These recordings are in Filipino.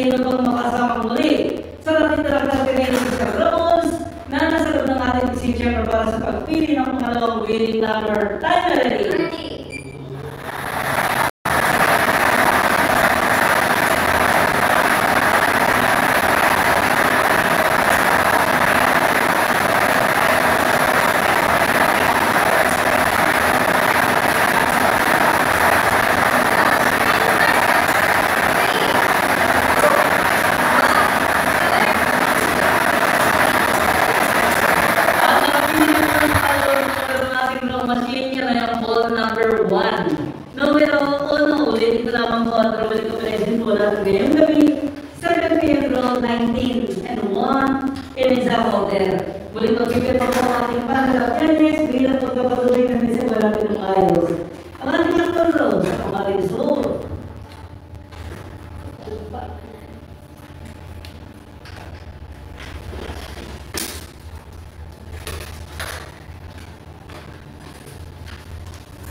sino pang makasama muli sa natitira natin sa Sir Ramos na nasa loob ng ating decision chamber para sa pagpili ng pangalawang winning number. Time na ready?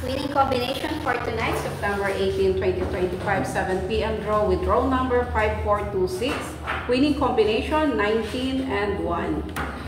Winning combination for tonight, September 18, 2025, 7 p.m. draw with roll number 5426. Winning combination 19 and 1.